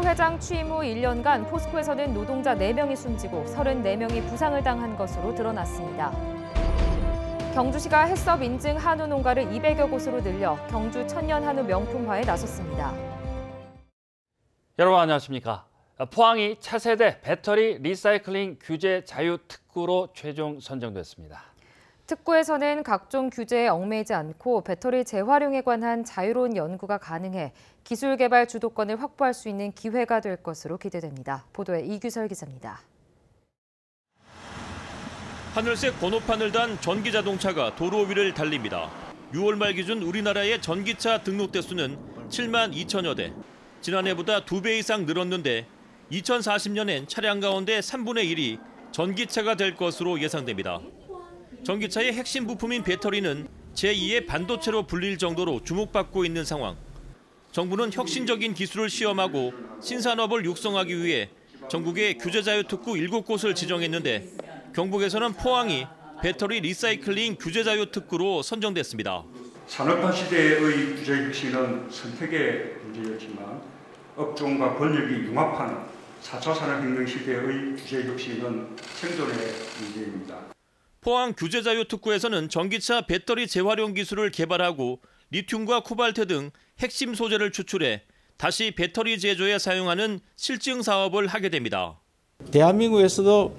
회장 취임 후 1년간 포스코에서는 노동자 4명이 숨지고 34명이 부상을 당한 것으로 드러났습니다. 경주시가 해썹 인증 한우 농가를 200여 곳으로 늘려 경주 천년 한우 명품화에 나섰습니다. 여러분 안녕하십니까? 포항이 차세대 배터리 리사이클링 규제 자유 특구로 최종 선정됐습니다. 특구에서는 각종 규제에 얽매이지 않고 배터리 재활용에 관한 자유로운 연구가 가능해 기술 개발 주도권을 확보할 수 있는 기회가 될 것으로 기대됩니다. 보도에 이규설 기자입니다. 하늘색 번호판을 단 전기자동차가 도로 위를 달립니다. 6월 말 기준 우리나라의 전기차 등록 대수는 7만 2천여 대. 지난해보다 2배 이상 늘었는데 2040년엔 차량 가운데 3분의 1이 전기차가 될 것으로 예상됩니다. 전기차의 핵심 부품인 배터리는 제2의 반도체로 불릴 정도로 주목받고 있는 상황. 정부는 혁신적인 기술을 시험하고 신산업을 육성하기 위해 전국에 규제자유특구 7곳을 지정했는데 경북에서는 포항이 배터리 리사이클링 규제자유특구로 선정됐습니다. 산업화 시대의 규제 혁신은 선택의 문제였지만 업종과 권력이 융합한 4차 산업혁명 시대의 규제 혁신은 생존의 문제입니다. 포항 규제자유특구에서는 전기차 배터리 재활용 기술을 개발하고 리튬과 코발트 등 핵심 소재를 추출해 다시 배터리 제조에 사용하는 실증 사업을 하게 됩니다. 대한민국에서도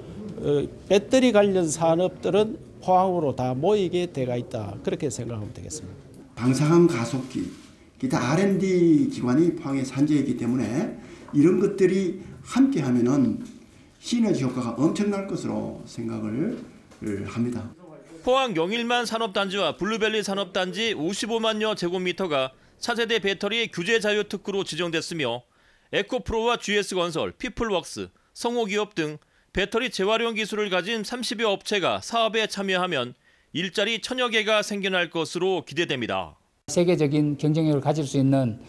배터리 관련 산업들은 포항으로 다 모이게 돼가 있다. 그렇게 생각하면 되겠습니다. 방사능 가속기, 기타 R&D 기관이 포항에 산재이기 때문에 이런 것들이 함께하면은 시너지 효과가 엄청날 것으로 생각을 합니다. 포항 영일만 산업단지와 블루밸리 산업단지 55만여 제곱미터가 차세대 배터리 규제 자유 특구로 지정됐으며 에코프로와 GS건설, 피플웍스, 성호기업 등 배터리 재활용 기술을 가진 30여 업체가 사업에 참여하면 일자리 1000여 개가 생겨날 것으로 기대됩니다. 세계적인 경쟁력을 가질 수 있는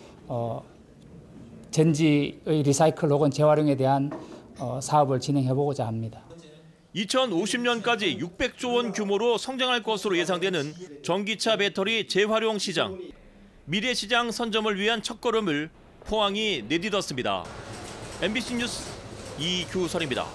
전지의 리사이클 혹은 재활용에 대한 사업을 진행해보고자 합니다. 2050년까지 600조 원 규모로 성장할 것으로 예상되는 전기차 배터리 재활용 시장. 미래 시장 선점을 위한 첫걸음을 포항이 내딛었습니다. MBC 뉴스 이규설입니다.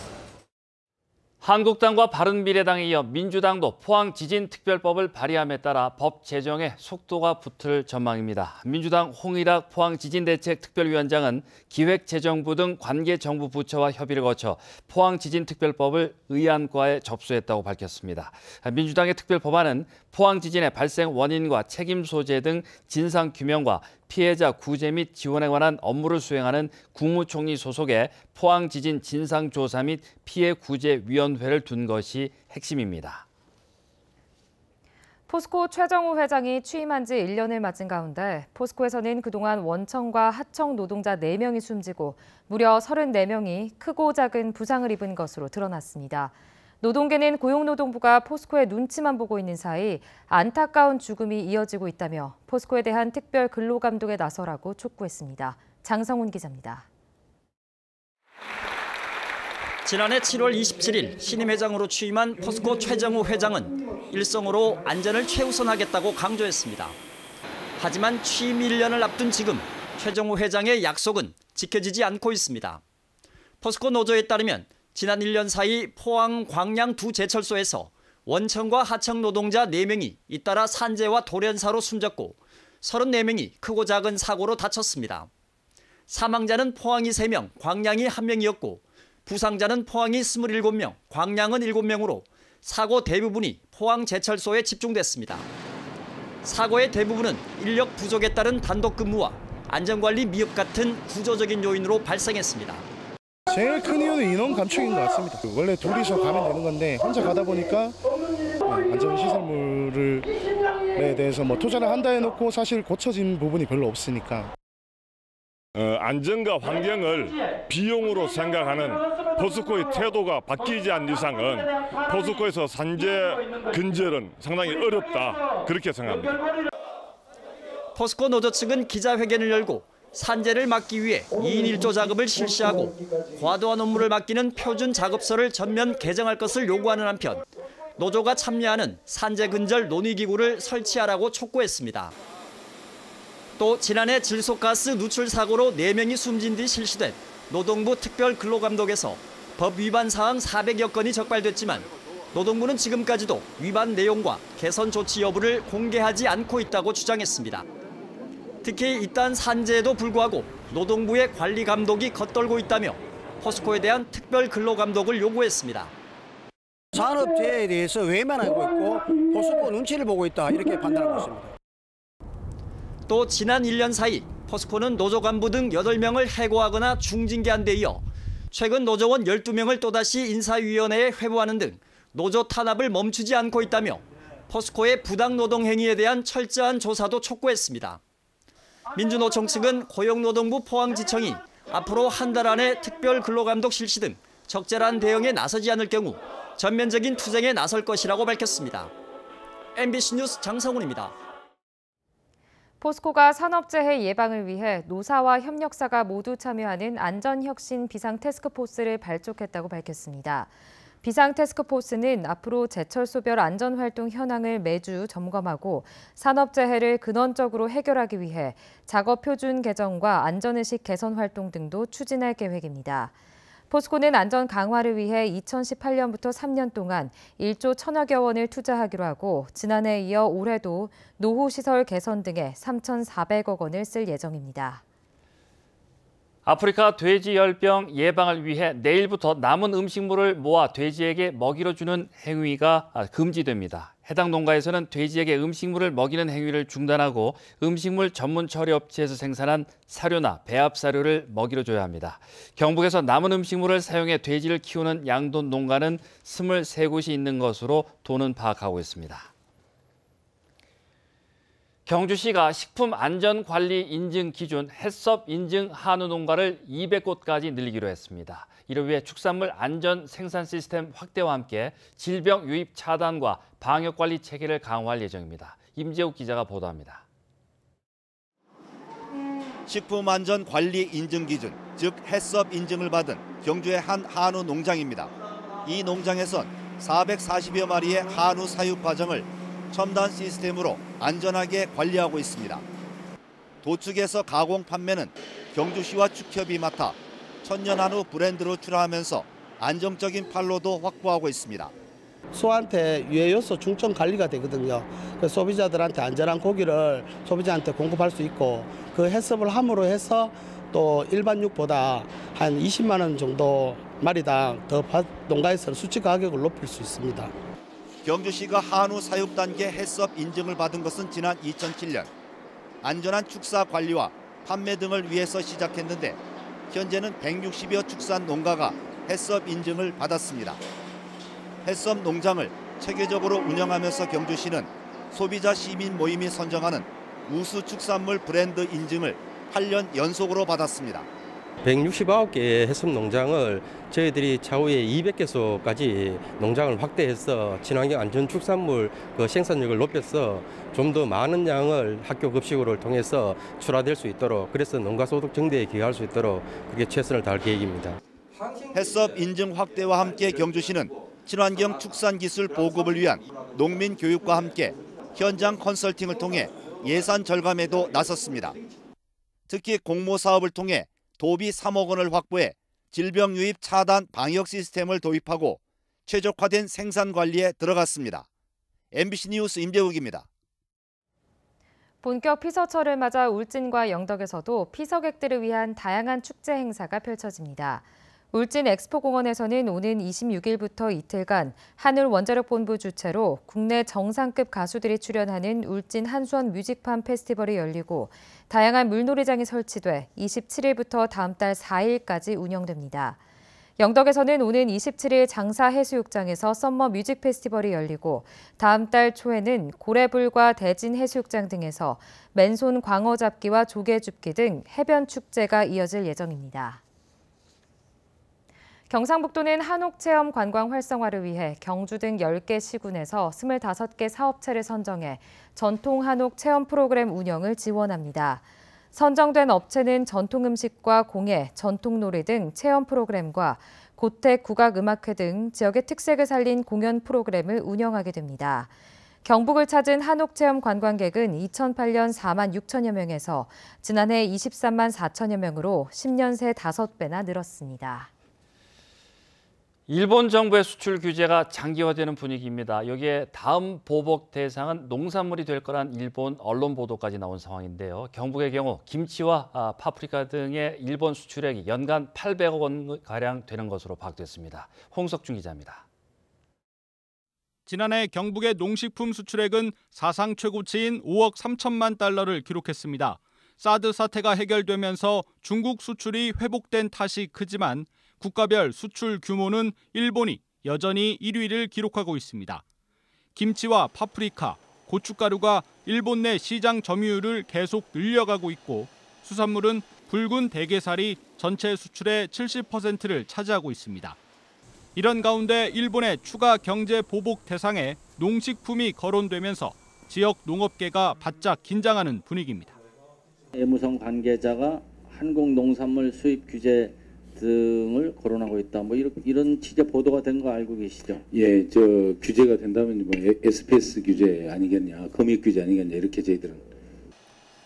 한국당과 바른미래당에 이어 민주당도 포항 지진특별법을 발의함에 따라 법 제정에 속도가 붙을 전망입니다. 민주당 홍일학 포항지진대책특별위원장은 기획재정부 등 관계 정부 부처와 협의를 거쳐 포항 지진특별법을 의안과에 접수했다고 밝혔습니다. 민주당의 특별법안은 포항 지진의 발생 원인과 책임 소재 등 진상 규명과 피해자 구제 및 지원에 관한 업무를 수행하는 국무총리 소속의 포항지진 진상조사 및 피해구제위원회를 둔 것이 핵심입니다. 포스코 최정우 회장이 취임한 지 1년을 맞은 가운데 포스코에서는 그동안 원청과 하청 노동자 4명이 숨지고 무려 34명이 크고 작은 부상을 입은 것으로 드러났습니다. 노동계는 고용노동부가 포스코의 눈치만 보고 있는 사이 안타까운 죽음이 이어지고 있다며 포스코에 대한 특별 근로감독에 나서라고 촉구했습니다. 장성훈 기자입니다. 지난해 7월 27일 신임 회장으로 취임한 포스코 최정우 회장은 일성으로 안전을 최우선하겠다고 강조했습니다. 하지만 취임 1년을 앞둔 지금 최정우 회장의 약속은 지켜지지 않고 있습니다. 포스코 노조에 따르면 지난 1년 사이 포항, 광양 두 제철소에서 원청과 하청 노동자 4명이 잇따라 산재와 돌연사로 숨졌고 34명이 크고 작은 사고로 다쳤습니다. 사망자는 포항이 3명, 광양이 1명이었고 부상자는 포항이 27명, 광양은 7명으로 사고 대부분이 포항 제철소에 집중됐습니다. 사고의 대부분은 인력 부족에 따른 단독 근무와 안전관리 미흡 같은 구조적인 요인으로 발생했습니다. 제일 큰 이유는 인원 감축인 것 같습니다. 원래 둘이서 가면 되는 건데 혼자 가다 보니까 안전시설물에 대해서 투자를 한다 해놓고 사실 고쳐진 부분이 별로 없으니까. 안전과 환경을 비용으로 생각하는 포스코의 태도가 바뀌지 않는 이상은 포스코에서 산재 근절은 상당히 어렵다, 그렇게 생각합니다. 포스코 노조 측은 기자회견을 열고 산재를 막기 위해 2인 1조 작업을 실시하고 과도한 업무를 맡기는 표준 작업서를 전면 개정할 것을 요구하는 한편 노조가 참여하는 산재 근절 논의기구를 설치하라고 촉구했습니다. 또 지난해 질소가스 누출 사고로 4명이 숨진 뒤 실시된 노동부 특별근로감독에서 법 위반 사항 400여 건이 적발됐지만 노동부는 지금까지도 위반 내용과 개선 조치 여부를 공개하지 않고 있다고 주장했습니다. 특히 이딴 산재에도 불구하고 노동부의 관리 감독이 겉돌고 있다며 포스코에 대한 특별근로감독을 요구했습니다. 산업재해에 대해서 외만 알고 있고 포스코 눈치를 보고 있다 이렇게 판단하고 있습니다. 또 지난 1년 사이 포스코는 노조 간부 등 8명을 해고하거나 중징계한 데 이어 최근 노조원 12명을 또다시 인사위원회에 회부하는 등 노조 탄압을 멈추지 않고 있다며 포스코의 부당 노동 행위에 대한 철저한 조사도 촉구했습니다. 민주노총 측은 고용노동부 포항지청이 앞으로 한 달 안에 특별근로감독 실시 등 적절한 대응에 나서지 않을 경우 전면적인 투쟁에 나설 것이라고 밝혔습니다. MBC 뉴스 장성훈입니다. 포스코가 산업재해 예방을 위해 노사와 협력사가 모두 참여하는 안전혁신 비상태스크포스를 발족했다고 밝혔습니다. 비상태스크포스는 앞으로 제철소별 안전활동 현황을 매주 점검하고 산업재해를 근원적으로 해결하기 위해 작업표준 개정과 안전의식 개선 활동 등도 추진할 계획입니다. 포스코는 안전 강화를 위해 2018년부터 3년 동안 1조 1,000여여 원을 투자하기로 하고 지난해에 이어 올해도 노후시설 개선 등에 3,400억 원을 쓸 예정입니다. 아프리카 돼지열병 예방을 위해 내일부터 남은 음식물을 모아 돼지에게 먹이로 주는 행위가 금지됩니다. 해당 농가에서는 돼지에게 음식물을 먹이는 행위를 중단하고 음식물 전문 처리 업체에서 생산한 사료나 배합 사료를 먹이로 줘야 합니다. 경북에서 남은 음식물을 사용해 돼지를 키우는 양돈 농가는 23곳이 있는 것으로 도는 파악하고 있습니다. 경주시가 식품안전관리 인증 기준 해썹 인증 한우 농가를 200곳까지 늘리기로 했습니다. 이를 위해 축산물 안전 생산 시스템 확대와 함께 질병 유입 차단과 방역관리 체계를 강화할 예정입니다. 임재욱 기자가 보도합니다. 식품안전관리 인증 기준, 즉 해썹 인증을 받은 경주의 한 한우 농장입니다. 이 농장에선 440여 마리의 한우 사육 과정을 첨단 시스템으로 안전하게 관리하고 있습니다. 도축에서 가공 판매는 경주시와 축협이 맡아 천년한우 브랜드로 출하하면서 안정적인 판로도 확보하고 있습니다. 소한테 유해 요소 중점 관리가 되거든요. 그래서 소비자들한테 안전한 고기를 소비자한테 공급할 수 있고 그 해썹을 함으로 해서 또 일반 육보다 한 20만 원 정도 마리당 더 농가에서 수치 가격을 높일 수 있습니다. 경주시가 한우 사육 단계 해썹 인증을 받은 것은 지난 2007년. 안전한 축사 관리와 판매 등을 위해서 시작했는데 현재는 160여 축산 농가가 해썹 인증을 받았습니다. 해썹 농장을 체계적으로 운영하면서 경주시는 소비자 시민 모임이 선정하는 우수 축산물 브랜드 인증을 8년 연속으로 받았습니다. 169개의 해썹 농장을 저희들이 차후에 200개소까지 농장을 확대해서 친환경 안전 축산물 생산력을 높여서 좀 더 많은 양을 학교 급식으로를 통해서 출하될 수 있도록 그래서 농가 소득 증대에 기여할 수 있도록 그렇게 최선을 다할 계획입니다. 해썹 인증 확대와 함께 경주시는 친환경 축산 기술 보급을 위한 농민 교육과 함께 현장 컨설팅을 통해 예산 절감에도 나섰습니다. 특히 공모 사업을 통해 도비 3억 원을 확보해 질병 유입 차단 방역 시스템을 도입하고 최적화된 생산 관리에 들어갔습니다. MBC 뉴스 임재욱입니다. 본격 피서철을 맞아 울진과 영덕에서도 피서객들을 위한 다양한 축제 행사가 펼쳐집니다. 울진 엑스포공원에서는 오는 26일부터 이틀간 하늘원자력본부 주최로 국내 정상급 가수들이 출연하는 울진 한수원 뮤직팜 페스티벌이 열리고 다양한 물놀이장이 설치돼 27일부터 다음 달 4일까지 운영됩니다. 영덕에서는 오는 27일 장사해수욕장에서 썸머 뮤직 페스티벌이 열리고 다음 달 초에는 고래불과 대진 해수욕장 등에서 맨손 광어 잡기와 조개 줍기 등 해변 축제가 이어질 예정입니다. 경상북도는 한옥체험 관광 활성화를 위해 경주 등 10개 시군에서 25개 사업체를 선정해 전통 한옥 체험 프로그램 운영을 지원합니다. 선정된 업체는 전통 음식과 공예, 전통 놀이 등 체험 프로그램과 고택 국악음악회 등 지역의 특색을 살린 공연 프로그램을 운영하게 됩니다. 경북을 찾은 한옥체험 관광객은 2008년 4만 6천여 명에서 지난해 23만 4천여 명으로 10년 새 5배나 늘었습니다. 일본 정부의 수출 규제가 장기화되는 분위기입니다. 여기에 다음 보복 대상은 농산물이 될 거란 일본 언론 보도까지 나온 상황인데요. 경북의 경우 김치와 파프리카 등의 일본 수출액이 연간 800억 원가량 되는 것으로 파악됐습니다. 홍석준 기자입니다. 지난해 경북의 농식품 수출액은 사상 최고치인 5억 3천만 달러를 기록했습니다. 사드 사태가 해결되면서 중국 수출이 회복된 탓이 크지만 국가별 수출 규모는 일본이 여전히 1위를 기록하고 있습니다. 김치와 파프리카, 고춧가루가 일본 내 시장 점유율을 계속 늘려가고 있고 수산물은 붉은 대게살이 전체 수출의 70%를 차지하고 있습니다. 이런 가운데 일본의 추가 경제 보복 대상에 농식품이 거론되면서 지역 농업계가 바짝 긴장하는 분위기입니다. 외무성 관계자가 한국 농산물 수입 규제 등을 거론하고 있다. 이런 취재 보도가 된 거 알고 계시죠? 예, 규제가 된다면 SPS 규제 아니겠냐, 검역 규제 아니겠냐 이렇게 저희들은.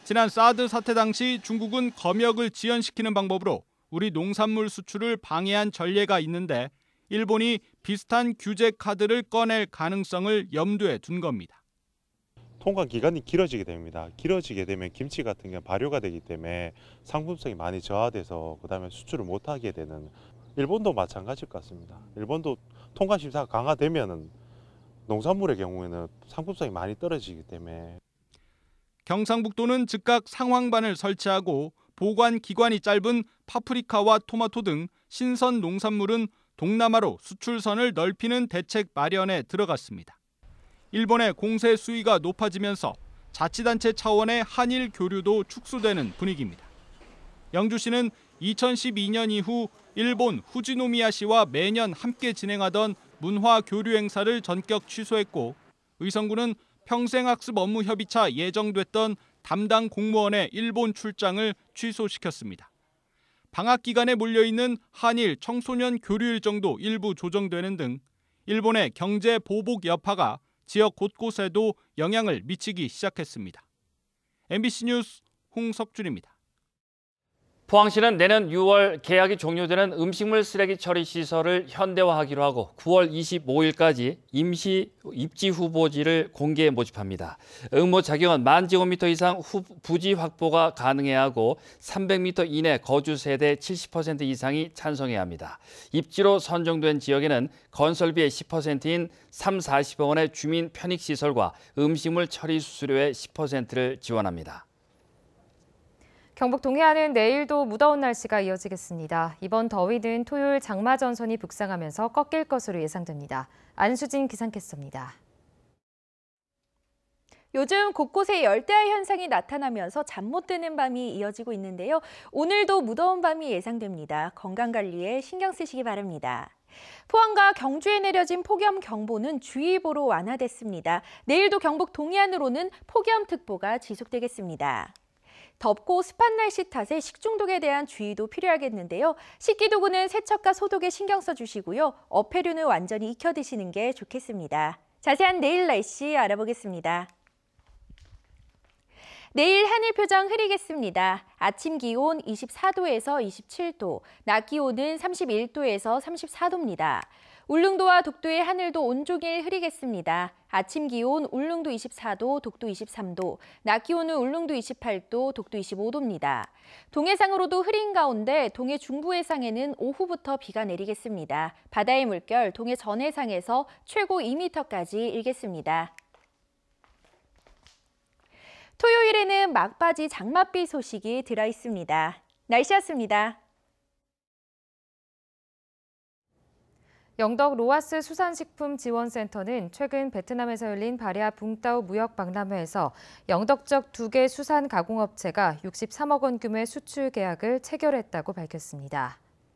지난 사드 사태 당시 중국은 검역을 지연시키는 방법으로 우리 농산물 수출을 방해한 전례가 있는데 일본이 비슷한 규제 카드를 꺼낼 가능성을 염두에 둔 겁니다. 통관 기간이 길어지게 됩니다. 길어지게 되면 김치 같은 경우는 발효가 되기 때문에 상품성이 많이 저하돼서 그다음에 수출을 못하게 되는, 일본도 마찬가지일 것 같습니다. 일본도 통관 심사가 강화되면은 농산물의 경우에는 상품성이 많이 떨어지기 때문에. 경상북도는 즉각 상황반을 설치하고 보관 기간이 짧은 파프리카와 토마토 등 신선 농산물은 동남아로 수출선을 넓히는 대책 마련에 들어갔습니다. 일본의 공세 수위가 높아지면서 자치단체 차원의 한일 교류도 축소되는 분위기입니다. 영주시는 2012년 이후 일본 후지노미야시와 매년 함께 진행하던 문화 교류 행사를 전격 취소했고 의성구는 평생학습 업무 협의차 예정됐던 담당 공무원의 일본 출장을 취소시켰습니다. 방학 기간에 몰려있는 한일 청소년 교류 일정도 일부 조정되는 등 일본의 경제 보복 여파가 지역 곳곳에도 영향을 미치기 시작했습니다. MBC 뉴스 홍석준입니다. 포항시는 내년 6월 계약이 종료되는 음식물 쓰레기 처리 시설을 현대화하기로 하고 9월 25일까지 임시 입지 후보지를 공개 모집합니다. 응모 자격은 10,000제곱미터 이상 부지 확보가 가능해야 하고 300m 이내 거주 세대 70% 이상이 찬성해야 합니다. 입지로 선정된 지역에는 건설비의 10%인 340억 원의 주민 편익시설과 음식물 처리 수수료의 10%를 지원합니다. 경북 동해안은 내일도 무더운 날씨가 이어지겠습니다. 이번 더위는 토요일 장마 전선이 북상하면서 꺾일 것으로 예상됩니다. 안수진 기상캐스터입니다. 요즘 곳곳에 열대야 현상이 나타나면서 잠 못 드는 밤이 이어지고 있는데요. 오늘도 무더운 밤이 예상됩니다. 건강관리에 신경 쓰시기 바랍니다. 포항과 경주에 내려진 폭염경보는 주의보로 완화됐습니다. 내일도 경북 동해안으로는 폭염특보가 지속되겠습니다. 덥고 습한 날씨 탓에 식중독에 대한 주의도 필요하겠는데요. 식기도구는 세척과 소독에 신경 써주시고요. 어패류는 완전히 익혀 드시는 게 좋겠습니다. 자세한 내일 날씨 알아보겠습니다. 내일 하늘 표정 흐리겠습니다. 아침 기온 24도에서 27도, 낮 기온은 31도에서 34도입니다. 울릉도와 독도의 하늘도 온종일 흐리겠습니다. 아침 기온 울릉도 24도, 독도 23도, 낮 기온은 울릉도 28도, 독도 25도입니다. 동해상으로도 흐린 가운데 동해 중부 해상에는 오후부터 비가 내리겠습니다. 바다의 물결 동해 전해상에서 최고 2m까지 일겠습니다. 토요일에는 막바지 장맛비 소식이 들어있습니다. 날씨였습니다. 영덕 로아스 수산식품지원센터는 최근 베트남에서 열린 바리아 붕따오 무역박람회에서 영덕 적 2개 수산 가공업체가 63억 원 규모의 수출 계약을 체결했다고 밝혔습니다.